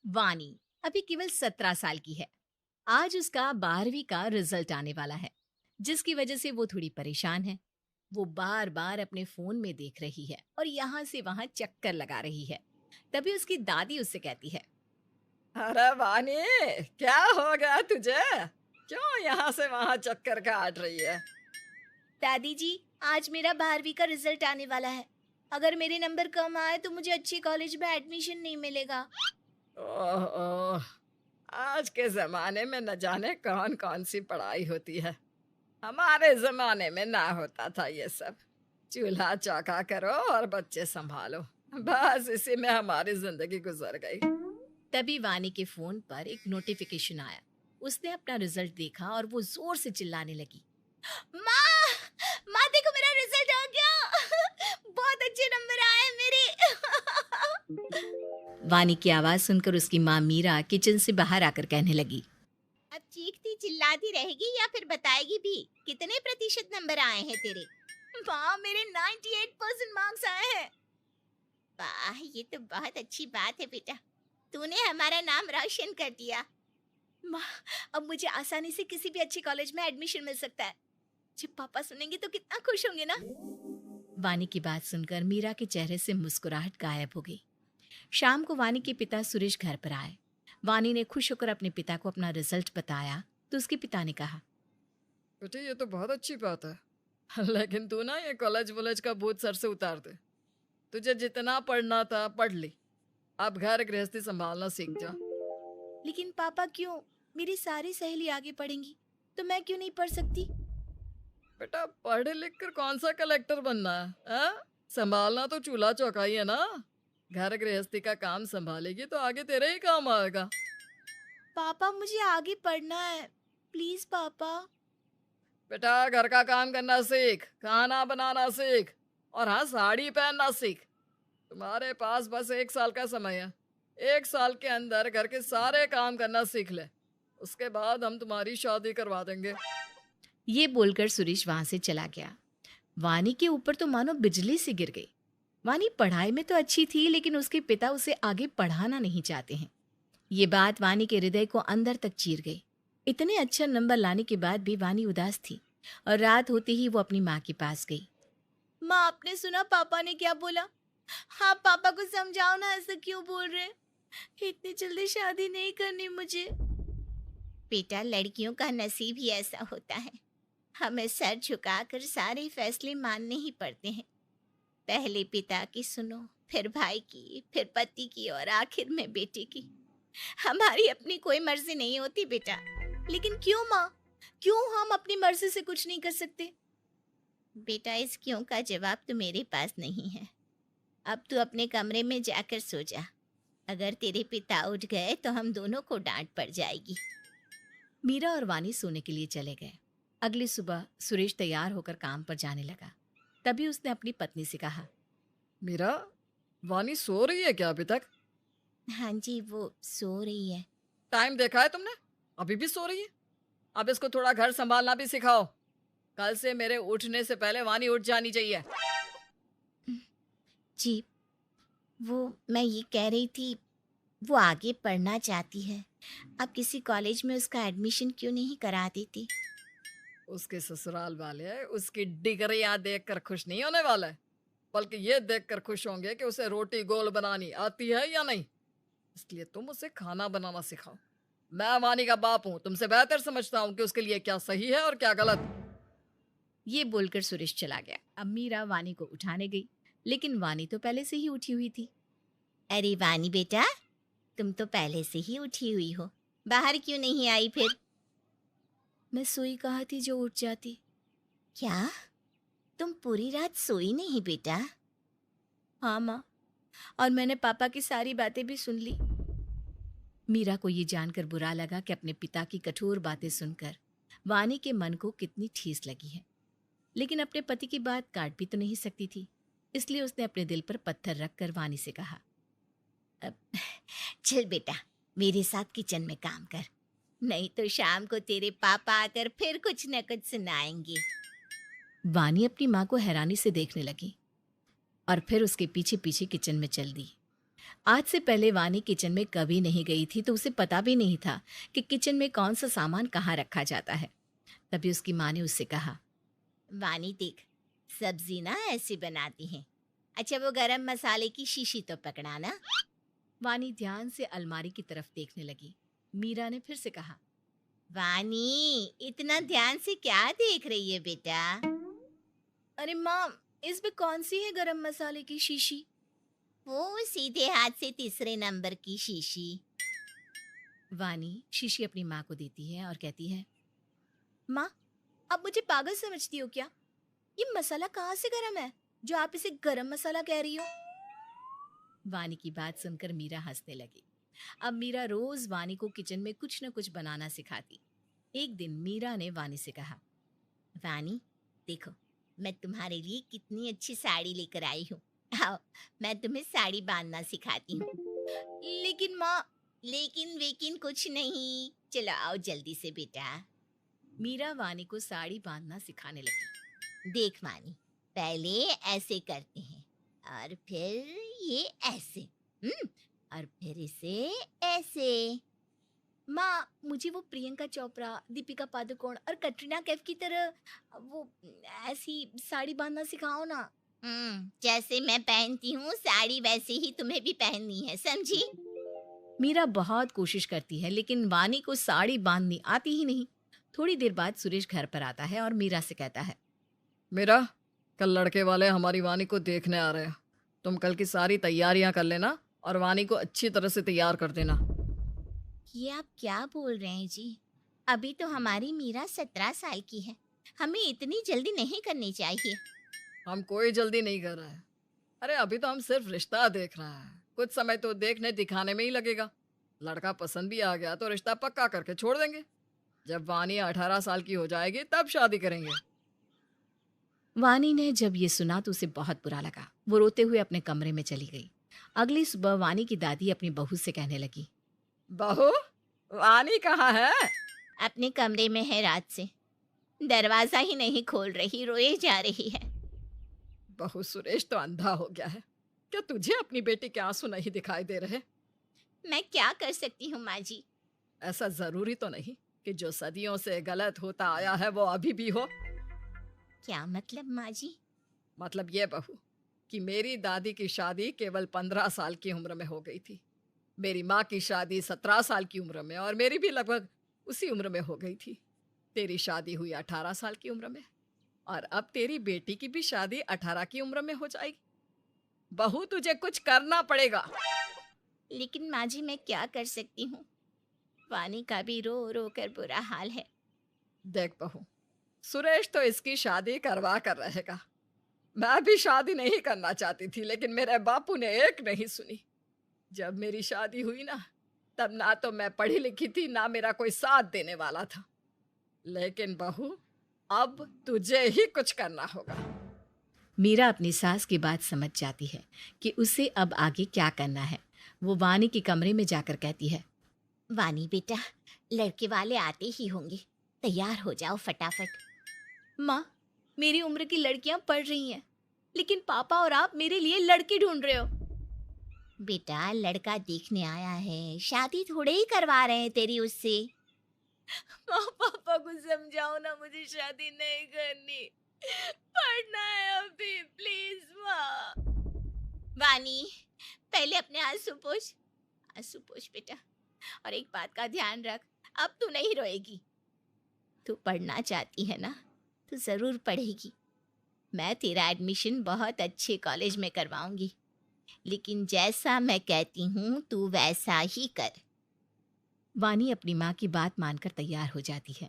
वानी अभी केवल 17 साल की है। आज उसका 12वीं का रिजल्ट आने वाला है, जिसकी वजह से वो थोड़ी परेशान है। वो बार बार अपने फोन में देख रही है और यहाँ से वहां चक्कर लगा रही है। तभी उसकी दादी उससे कहती है। अरे वानी, क्या हो गया तुझे? क्यों यहाँ से वहां चक्कर काट रही है? दादी जी, आज मेरा 12वीं का रिजल्ट आने वाला है। अगर मेरे नंबर कम आए तो मुझे अच्छी कॉलेज में एडमिशन नहीं मिलेगा। ओह ओह, आज के जमाने में न जाने कौन कौन सी पढ़ाई होती है। हमारे जमाने में ना होता था ये सब। चूल्हा चौका करो और बच्चे संभालो, बस इसी में हमारी जिंदगी गुजर गई। तभी वानी के फोन पर एक नोटिफिकेशन आया। उसने अपना रिजल्ट देखा और वो जोर से चिल्लाने लगी। माँ, माँ देखो मेरा रिजल्ट आ गया। बहुत अच्छे नंबर आए हैं मेरे। वानी की आवाज सुनकर उसकी माँ मीरा किचन से बाहर आकर कहने लगी। अब चीखती चिल्लाती रहेगी या फिर बताएगी भी कितने प्रतिशत नंबर आए हैं तेरे? माँ, मेरे 98% मार्क्स आए हैं। वाह, ये तो बहुत अच्छी बात है बेटा। तूने हमारा नाम रोशन कर दिया। माँ, अब मुझे आसानी से किसी भी अच्छी कॉलेज में एडमिशन मिल सकता है। जब पापा सुनेंगे तो कितना खुश होंगे ना। वानी की बात सुनकर मीरा के चेहरे से मुस्कुराहट गायब हो गई। शाम को वानी के पिता सुरेश घर पर आए। वानी ने खुश होकर अपने पिता को अपना रिजल्ट बताया तो उसके पिता ने कहा। बेटे, ये तो बहुत अच्छी बात है। लेकिन तू ना ये कॉलेज वॉलेज का बोझ सर से उतार दे। तुझे जितना पढ़ना था पढ़ ली। अब घर गृहस्थी संभालना सीख जा। लेकिन पापा, क्यों? मेरी सारी सहेली आगे पढ़ेंगी तो मैं क्यों नहीं पढ़ सकती? बेटा, पढ़ लिख कर कौन सा कलेक्टर बनना है, हाँ? संभालना तो चूल्हा चौका ही है ना। घर गृहस्थी का काम संभालेगी तो आगे तेरे ही काम आएगा। पापा, मुझे आगे पढ़ना है। प्लीज पापा। बेटा, घर का काम करना सीख, खाना बनाना सीख, और हाँ, साड़ी पहनना सीख। तुम्हारे पास बस 1 साल का समय है। 1 साल के अंदर घर के सारे काम करना सीख ले। उसके बाद हम तुम्हारी शादी करवा देंगे। ये बोलकर सुरेश वहां से चला गया। वानी के ऊपर तो मानो बिजली से गिर गई। वानी पढ़ाई में तो अच्छी थी, लेकिन उसके पिता उसे आगे पढ़ाना नहीं चाहते हैं। ये बात वानी के हृदय को अंदर तक चीर गई। इतने अच्छे नंबर लाने के बाद भी वानी उदास थी और रात होते ही वो अपनी माँ के पास गई। माँ, आपने सुना पापा ने क्या बोला? हाँ, पापा को समझाओ ना, ऐसा क्यों बोल रहे? इतनी जल्दी शादी नहीं करनी मुझे। बेटा, लड़कियों का नसीब ही ऐसा होता है। हमें सर झुकाकर सारे फैसले मानने ही पड़ते हैं। पहले पिता की सुनो, फिर भाई की, फिर पति की और आखिर में बेटे की। हमारी अपनी कोई मर्जी नहीं होती बेटा। लेकिन क्यों माँ? क्यों हम अपनी मर्जी से कुछ नहीं कर सकते? बेटा, इस क्यों का जवाब तो मेरे पास नहीं है। अब तू अपने कमरे में जाकर सो जा। अगर तेरे पिता उठ गए तो हम दोनों को डांट पड़ जाएगी। मीरा और वानी सोने के लिए चले गए। अगली सुबह सुरेश तैयार होकर काम पर जाने लगा। तभी उसने अपनी पत्नी से कहा। मीरा, वानी सो रही है क्या अभी तक? हाँ जी, वो सो रही है। टाइम देखा है तुमने? अभी भी सो रही है। अब इसको थोड़ा घर संभालना भी सिखाओ। कल से मेरे उठने से पहले वानी उठ जानी चाहिए। जी, वो मैं ये कह रही थी, वो आगे पढ़ना चाहती है। आप किसी कॉलेज में उसका एडमिशन क्यों नहीं करा देती? उसके ससुराल वाले उसकी डिग्रियां देखकर खुश नहीं होने वाले, बल्कि ये देखकर खुश होंगे कि उसे रोटी गोल बनानी आती है या नहीं। इसलिए तुम उसे खाना बनाना सिखाओ। मैं वानी का बाप हूँ, तुमसे बेहतर समझता हूँ कि उसके लिए क्या सही है और क्या गलत। ये बोलकर सुरेश चला गया। अब मीरा वानी को उठाने गई, लेकिन वानी तो पहले से ही उठी हुई थी। अरे वानी बेटा, तुम तो पहले से ही उठी हुई हो, बाहर क्यों नहीं आई फिर? मैं सोई कहाँ थी जो उठ जाती? क्या? तुम पूरी रात सोई नहीं बेटा? हाँ माँ, और मैंने पापा की सारी बातें भी सुन ली। मीरा को ये जानकर बुरा लगा कि अपने पिता की कठोर बातें सुनकर वानी के मन को कितनी ठेस लगी है। लेकिन अपने पति की बात काट भी तो नहीं सकती थी। इसलिए उसने अपने दिल पर पत्थर रखकर वानी से कहा। अब चल बेटा, मेरे साथ किचन में काम कर, नहीं तो शाम को तेरे पापा आकर फिर कुछ न कुछ सुनाएंगे। वानी अपनी माँ को हैरानी से देखने लगी और फिर उसके पीछे पीछे किचन में चल दी। आज से पहले वानी किचन में कभी नहीं गई थी, तो उसे पता भी नहीं था कि किचन में कौन सा सामान कहाँ रखा जाता है। तभी उसकी माँ ने उससे कहा, वानी देख, सब्जी ना ऐसे बनाती हैं। अच्छा वो गरम मसाले की शीशी तो पकड़ाना। वानी ध्यान से अलमारी की तरफ देखने लगी। मीरा ने फिर से कहा, वानी इतना ध्यान से क्या देख रही है बेटा? अरे माँ, इसमें कौन सी है गरम मसाले की शीशी? वो सीधे हाथ से तीसरे नंबर की शीशी। वानी शीशी अपनी माँ को देती है और कहती है, माँ, आप मुझे पागल समझती हो क्या? ये मसाला कहाँ से गरम है जो आप इसे गरम मसाला कह रही हो? वानी की बात सुनकर मीरा हंसने लगी। अब मीरा रोज वानी को किचन में कुछ न कुछ बनाना सिखाती। एक दिन मीरा ने वानी से कहा, वानी देखो, मैं तुम्हारे लिए कितनी अच्छी साड़ी लेकर आई हूँ। आओ, मैं तुम्हें साड़ी बांधना सिखाती हूँ। लेकिन माँ, लेकिन वेकिन कुछ नहीं, चलो आओ जल्दी से बेटा। मीरा वानी को साड़ी बांधना सिखाने लगी। देख वानी, पहले ऐसे करते हैं और फिर ये ऐसे, और फिर इसे ऐसे। माँ, मुझे वो प्रियंका चोपड़ा, दीपिका पादुकोण और कटरीना कैफ की तरह वो ऐसी साड़ी बांधना सिखाओ ना। जैसे मैं पहनती हूँ साड़ी वैसे ही तुम्हें भी पहननी है, समझी? मीरा बहुत कोशिश करती है, लेकिन वानी को साड़ी बांधनी आती ही नहीं। थोड़ी देर बाद सुरेश घर पर आता है और मीरा से कहता है, मीरा, कल लड़के वाले हमारी वानी को देखने आ रहे हैं। तुम कल की सारी तैयारियां कर लेना और वानी को अच्छी तरह से तैयार कर देना। ये आप क्या बोल रहे हैं जी? अभी तो हमारी मीरा 17 साल की है, हमें इतनी जल्दी नहीं करनी चाहिए। हम कोई जल्दी नहीं कर रहे हैं। अरे अभी तो हम सिर्फ रिश्ता देख रहे हैं, कुछ समय तो देखने दिखाने में ही लगेगा। लड़का पसंद भी आ गया तो रिश्ता पक्का करके छोड़ देंगे। जब वानी 18 साल की हो जाएगी तब शादी करेंगे। वानी ने जब ये सुना तो उसे बहुत बुरा लगा। वो रोते हुए अपने कमरे में चली गई। अगली सुबह वानी की दादी अपनी बहू से कहने लगी, बहू, वानी कहाँ है? अपने कमरे में है, रात से दरवाजा ही नहीं खोल रही, रोए जा रही है। बहू, सुरेश तो अंधा हो गया है। क्या तुझे अपनी बेटी के आंसू नहीं दिखाई दे रहे? मैं क्या कर सकती हूँ माँ जी? ऐसा जरूरी तो नहीं कि जो सदियों से गलत होता आया है वो अभी भी हो। क्या मतलब माँ जी? मतलब ये बहू कि मेरी दादी की शादी केवल 15 साल की उम्र में हो गई थी। मेरी माँ की शादी 17 साल की उम्र में और मेरी भी लगभग उसी उम्र में हो गई थी। तेरी शादी हुई 18 साल की उम्र में और अब तेरी बेटी की भी शादी 18 की उम्र में हो जाएगी। बहू, तुझे कुछ करना पड़ेगा। लेकिन माँ जी, मैं क्या कर सकती हूँ? वानी का भी रो रो कर बुरा हाल है। देख बहू, सुरेश तो इसकी शादी करवा कर रहेगा। मैं भी शादी नहीं करना चाहती थी, लेकिन मेरे बापू ने एक नहीं सुनी। जब मेरी शादी हुई ना, तब ना तो मैं पढ़ी लिखी थी, ना मेरा कोई साथ देने वाला था। लेकिन बहू, अब तुझे ही कुछ करना होगा। मीरा अपनी सास की बात समझ जाती है कि उसे अब आगे क्या करना है। वो वानी के कमरे में जाकर कहती है, वानी बेटा, लड़के वाले आते ही होंगे, तैयार हो जाओ फटाफट। माँ, मेरी उम्र की लड़कियां पढ़ रही हैं, लेकिन पापा और आप मेरे लिए लड़की ढूंढ रहे हो। बेटा, लड़का देखने आया है, शादी थोड़े ही करवा रहे हैं तेरी उससे। माँ, पापा को समझाओ ना, मुझे शादी नहीं करनी, पढ़ना है अभी, प्लीज माँ। वानी, पहले अपने आंसू पोंछ बेटा, और एक बात का ध्यान रख, अब तू नहीं रोएगी। तू पढ़ना चाहती है ना, तो जरूर पढ़ेगी। मैं तेरा एडमिशन बहुत अच्छे कॉलेज में करवाऊंगी, लेकिन जैसा मैं कहती हूँ तू वैसा ही कर। वानी अपनी माँ की बात मानकर तैयार हो जाती है।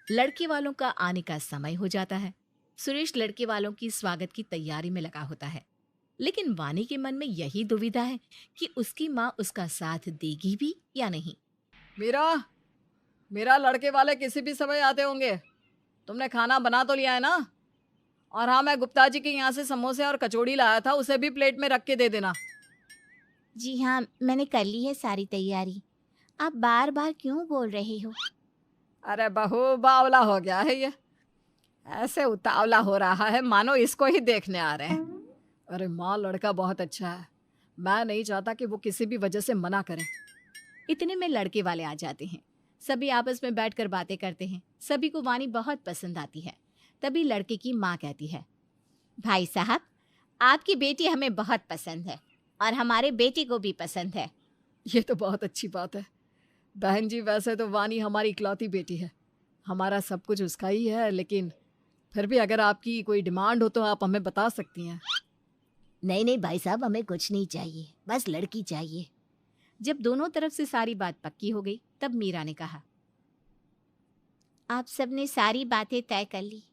लड़के वालों का आने का समय हो जाता है। सुरेश लड़के वालों की स्वागत की तैयारी में लगा होता है, लेकिन वानी के मन में यही दुविधा है कि उसकी माँ उसका साथ देगी भी या नहीं। मेरा लड़के वाले किसी भी समय आते होंगे। तुमने खाना बना तो लिया है ना? और हाँ, मैं गुप्ता जी के यहाँ से समोसे और कचौड़ी लाया था, उसे भी प्लेट में रख के दे देना। जी हाँ, मैंने कर ली है सारी तैयारी। आप बार बार क्यों बोल रहे हो? अरे बहू, बावला हो गया है ये। ऐसे उतावला हो रहा है मानो इसको ही देखने आ रहे हैं। अरे माँ, लड़का बहुत अच्छा है। मैं नहीं चाहता कि वो किसी भी वजह से मना करें। इतने में लड़के वाले आ जाते हैं। सभी आपस में बैठकर बातें करते हैं। सभी को वानी बहुत पसंद आती है। तभी लड़के की माँ कहती है, भाई साहब, आपकी बेटी हमें बहुत पसंद है और हमारे बेटे को भी पसंद है। ये तो बहुत अच्छी बात है। बहन जी, वैसे तो वानी हमारी इकलौती बेटी है, हमारा सब कुछ उसका ही है, लेकिन फिर भी अगर आपकी कोई डिमांड हो तो आप हमें बता सकती हैं। नहीं नहीं भाई साहब, हमें कुछ नहीं चाहिए, बस लड़की चाहिए। जब दोनों तरफ से सारी बात पक्की हो गई तब मीरा ने कहा, आप सबने सारी बातें तय कर ली,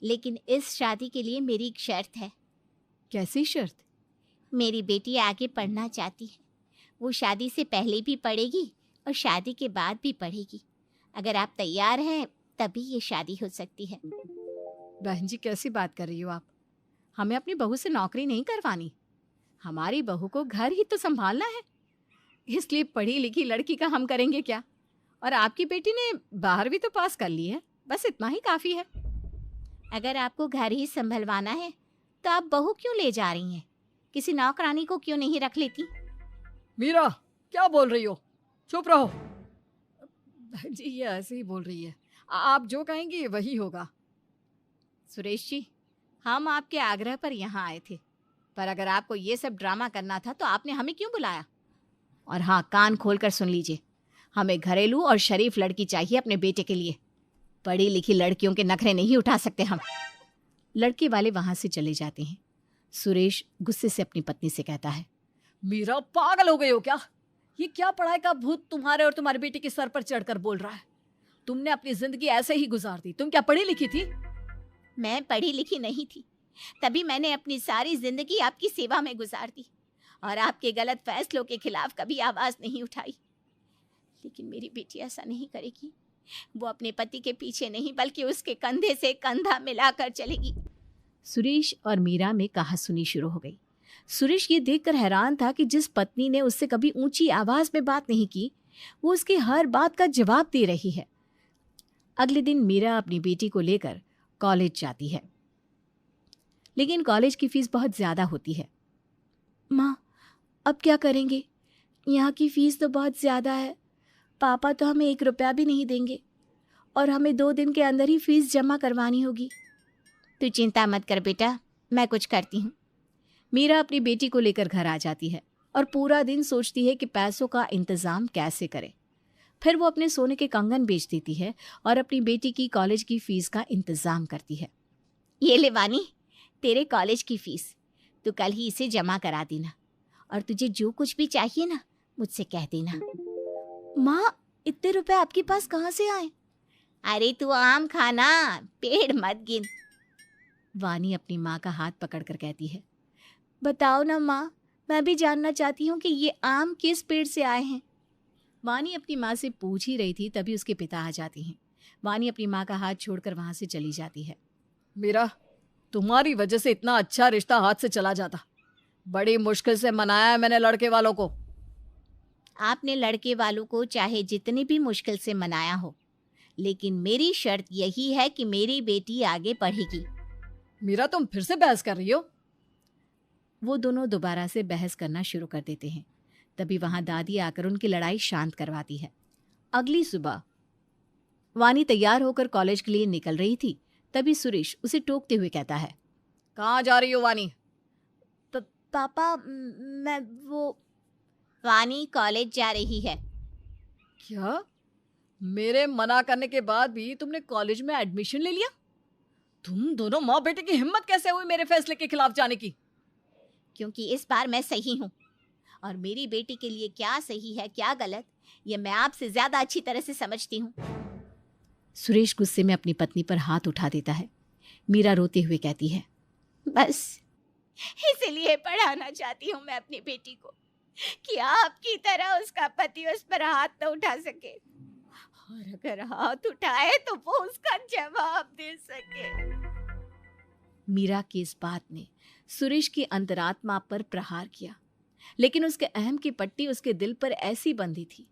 लेकिन इस शादी के लिए मेरी एक शर्त है। कैसी शर्त? मेरी बेटी आगे पढ़ना चाहती है। वो शादी से पहले भी पढ़ेगी और शादी के बाद भी पढ़ेगी। अगर आप तैयार हैं तभी ये शादी हो सकती है। बहन जी, कैसी बात कर रही हो आप? हमें अपनी बहू से नौकरी नहीं करवानी। हमारी बहू को घर ही तो संभालना है, इसलिए पढ़ी लिखी लड़की का हम करेंगे क्या? और आपकी बेटी ने 12वीं तो पास कर ली है, बस इतना ही काफ़ी है। अगर आपको घर ही संभलवाना है तो आप बहू क्यों ले जा रही हैं? किसी नौकरानी को क्यों नहीं रख लेती? मीरा, क्या बोल रही हो? चुप रहो। बहन जी, ये ऐसे ही बोल रही है। आप जो कहेंगी वही होगा। सुरेश जी, हम आपके आग्रह पर यहाँ आए थे, पर अगर आपको ये सब ड्रामा करना था तो आपने हमें क्यों बुलाया? और हाँ, कान खोलकर सुन लीजिए, हमें घरेलू और शरीफ लड़की चाहिए अपने बेटे के लिए। पढ़ी लिखी लड़कियों के नखरे नहीं उठा सकते हम। लड़के वाले वहां से चले जाते हैं। सुरेश गुस्से से अपनी पत्नी से कहता है, मीरा, पागल हो गई हो क्या? ये क्या पढ़ाई का भूत तुम्हारे और तुम्हारी बेटी के सर पर चढ़कर बोल रहा है? तुमने अपनी जिंदगी ऐसे ही गुजार दी। तुम क्या पढ़ी लिखी थी? मैं पढ़ी लिखी नहीं थी, तभी मैंने अपनी सारी जिंदगी आपकी सेवा में गुजार दी और आपके गलत फैसलों के खिलाफ कभी आवाज नहीं उठाई। लेकिन मेरी बेटी ऐसा नहीं करेगी। वो अपने पति के पीछे नहीं बल्कि उसके कंधे से कंधा मिलाकर चलेगी। सुरेश और मीरा में कहासुनी शुरू हो गई। सुरेश ये देखकर हैरान था कि जिस पत्नी ने उससे कभी ऊंची आवाज में बात नहीं की, वो उसकी हर बात का जवाब दे रही है। अगले दिन मीरा अपनी बेटी को लेकर कॉलेज जाती है, लेकिन कॉलेज की फीस बहुत ज्यादा होती है। माँ, अब क्या करेंगे? यहाँ की फीस तो बहुत ज्यादा है। पापा तो हमें 1 रुपया भी नहीं देंगे और हमें 2 दिन के अंदर ही फीस जमा करवानी होगी। तू चिंता मत कर बेटा, मैं कुछ करती हूँ। मीरा अपनी बेटी को लेकर घर आ जाती है और पूरा दिन सोचती है कि पैसों का इंतजाम कैसे करे। फिर वो अपने सोने के कंगन बेच देती है और अपनी बेटी की कॉलेज की फीस का इंतजाम करती है। ये ले वानी, तेरे कॉलेज की फीस, तू कल ही इसे जमा करा देना और तुझे जो कुछ भी चाहिए ना, मुझसे कह देना। माँ, इतने रुपए आपके पास कहाँ से आए? अरे तू आम खाना, पेड़ मत गिन। वानी अपनी माँ का हाथ पकड़कर कहती है, बताओ ना माँ, मैं भी जानना चाहती हूँ कि ये आम किस पेड़ से आए हैं। वानी अपनी माँ से पूछ ही रही थी तभी उसके पिता आ जाते हैं। वानी अपनी माँ का हाथ छोड़कर वहां से चली जाती है। मीरा, तुम्हारी वजह से इतना अच्छा रिश्ता हाथ से चला जाता। बड़ी मुश्किल से मनाया है मैंने लड़के वालों को। आपने लड़के वालों को चाहे जितनी भी मुश्किल से मनाया हो, लेकिन मेरी शर्त यही है कि मेरी बेटी आगे पढ़ेगी। मीरा, तुम फिर से बहस कर रही हो? वो दोनों दोबारा से बहस करना शुरू कर देते हैं। तभी वहां दादी आकर उनकी लड़ाई शांत करवाती है। अगली सुबह वानी तैयार होकर कॉलेज के लिए निकल रही थी, तभी सुरेश उसे टोकते हुए कहता है, कहाँ जा रही हो वानी? पापा, मैं वो वानी कॉलेज जा रही है। क्या? मेरे मना करने के बाद भी तुमने कॉलेज में एडमिशन ले लिया? तुम दोनों माँ बेटे की हिम्मत कैसे हुई मेरे फैसले के खिलाफ जाने की? क्योंकि इस बार मैं सही हूँ और मेरी बेटी के लिए क्या सही है क्या गलत, ये मैं आपसे ज्यादा अच्छी तरह से समझती हूँ। सुरेश गुस्से में अपनी पत्नी पर हाथ उठा देता है। मीरा रोते हुए कहती है, बस इसीलिए पढ़ाना चाहती हूँ मैं अपनी बेटी को कि आपकी तरह उसका पति उस पर हाथ न उठा सके, और अगर हाथ उठाए तो वो उसका जवाब दे सके। मीरा की इस बात ने सुरेश की अंतरात्मा पर प्रहार किया, लेकिन उसके अहम की पट्टी उसके दिल पर ऐसी बंधी थी।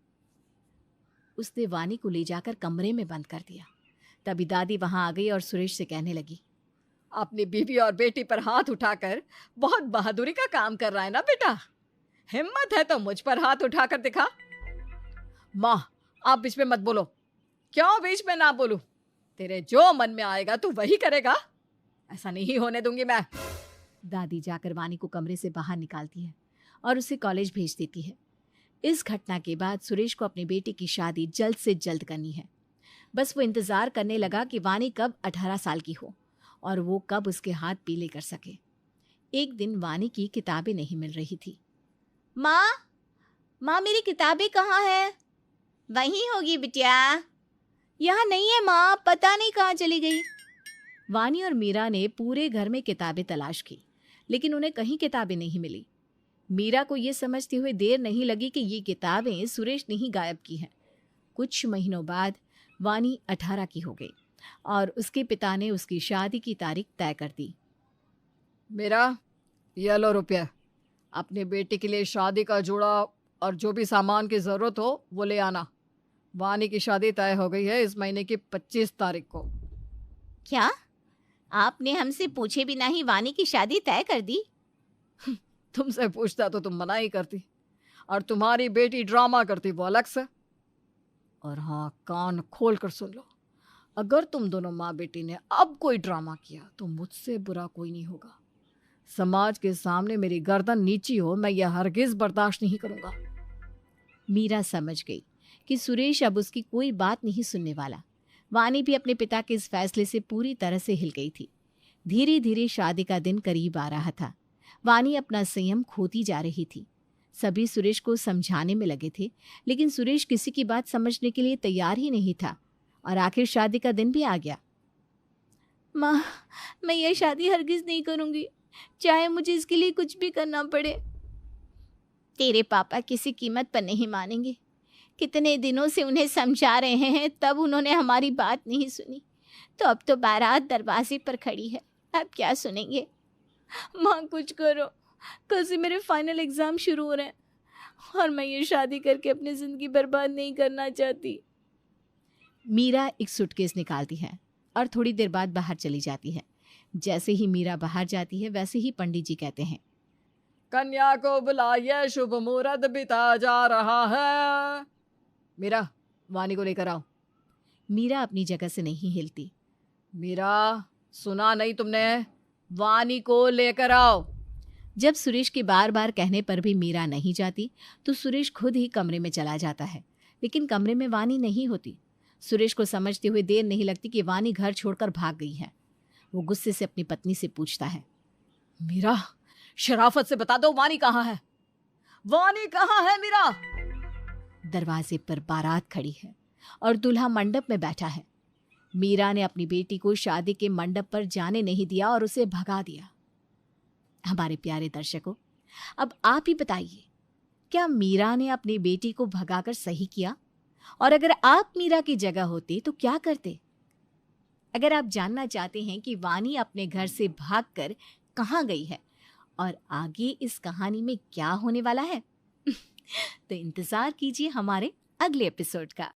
उसने वानी को ले जाकर कमरे में बंद कर दिया। तभी दादी वहां आ गई और सुरेश से कहने लगी, अपनी बीवी और बेटी पर हाथ उठाकर बहुत बहादुरी का काम कर रहा है ना बेटा। हिम्मत है तो मुझ पर हाथ उठाकर दिखा। माँ, आप बीच में मत बोलो। क्यों बीच में ना बोलूं? तेरे जो मन में आएगा तू वही करेगा। ऐसा नहीं होने दूंगी मैं। दादी जाकर वानी को कमरे से बाहर निकालती है और उसे कॉलेज भेज देती है। इस घटना के बाद सुरेश को अपनी बेटी की शादी जल्द से जल्द करनी है। बस वो इंतजार करने लगा कि वानी कब 18 साल की हो और वो कब उसके हाथ पीले कर सके। एक दिन वानी की किताबें नहीं मिल रही थी। माँ, माँ मेरी किताबें कहाँ है? वहीं होगी बिटिया। यहाँ नहीं है माँ, पता नहीं कहाँ चली गई। वानी और मीरा ने पूरे घर में किताबें तलाश की, लेकिन उन्हें कहीं किताबें नहीं मिली। मीरा को ये समझते हुए देर नहीं लगी कि ये किताबें सुरेश ने ही गायब की हैं। कुछ महीनों बाद वानी 18 की हो गई और उसके पिता ने उसकी शादी की तारीख तय कर दी। मेरा ये लो रुपया, अपनी बेटी के लिए शादी का जोड़ा और जो भी सामान की जरूरत हो वो ले आना। वानी की शादी तय हो गई है इस महीने की 25 तारीख को। क्या? आपने हमसे पूछे बिना ही वानी की शादी तय कर दी? तुमसे पूछता तो तुम मना ही करती, और तुम्हारी बेटी ड्रामा करती वो अलग से। और हाँ, कान खोल कर सुन लो, अगर तुम दोनों माँ बेटी ने अब कोई ड्रामा किया तो मुझसे बुरा कोई नहीं होगा। समाज के सामने मेरी गर्दन नीची हो, मैं यह हरगिज बर्दाश्त नहीं करूंगा। मीरा समझ गई कि सुरेश अब उसकी कोई बात नहीं सुनने वाला। वानी भी अपने पिता के इस फैसले से पूरी तरह से हिल गई थी। धीरे धीरे शादी का दिन करीब आ रहा था। वानी अपना संयम खोती जा रही थी। सभी सुरेश को समझाने में लगे थे, लेकिन सुरेश किसी की बात समझने के लिए तैयार ही नहीं था और आखिर शादी का दिन भी आ गया। माँ, मैं ये शादी हरगिज नहीं करूंगी, चाहे मुझे इसके लिए कुछ भी करना पड़े। तेरे पापा किसी कीमत पर नहीं मानेंगे। कितने दिनों से उन्हें समझा रहे हैं, तब उन्होंने हमारी बात नहीं सुनी। तो अब तो बारात दरवाजे पर खड़ी है, अब क्या सुनेंगे। माँ कुछ करो, कल से मेरे फाइनल एग्जाम शुरू हो रहे हैं और मैं ये शादी करके अपनी जिंदगी बर्बाद नहीं करना चाहती। मीरा एक सूटकेस निकालती है और थोड़ी देर बाद बाहर चली जाती है। जैसे ही मीरा बाहर जाती है वैसे ही पंडित जी कहते हैं, कन्या को बुलाइए, शुभ मुहूर्त बिता जा रहा है। मीरा, वानी को लेकर आओ। मीरा अपनी जगह से नहीं हिलती। मीरा, सुना नहीं तुमने? वानी को लेकर आओ। जब सुरेश के बार बार कहने पर भी मीरा नहीं जाती तो सुरेश खुद ही कमरे में चला जाता है, लेकिन कमरे में वानी नहीं होती। सुरेश को समझते हुए देर नहीं लगती कि वानी घर छोड़कर भाग गई है। वो गुस्से से अपनी पत्नी से पूछता है, मीरा, शराफत से बता दो, वानी कहाँ है? वानी कहाँ है मीरा? दरवाजे पर बारात खड़ी है और दूल्हा मंडप में बैठा है। मीरा ने अपनी बेटी को शादी के मंडप पर जाने नहीं दिया और उसे भगा दिया। हमारे प्यारे दर्शकों, अब आप ही बताइए, क्या मीरा ने अपनी बेटी को भगाकर सही किया? और अगर आप मीरा की जगह होते तो क्या करते? अगर आप जानना चाहते हैं कि वानी अपने घर से भागकर कहाँ गई है और आगे इस कहानी में क्या होने वाला है तो इंतजार कीजिए हमारे अगले एपिसोड का।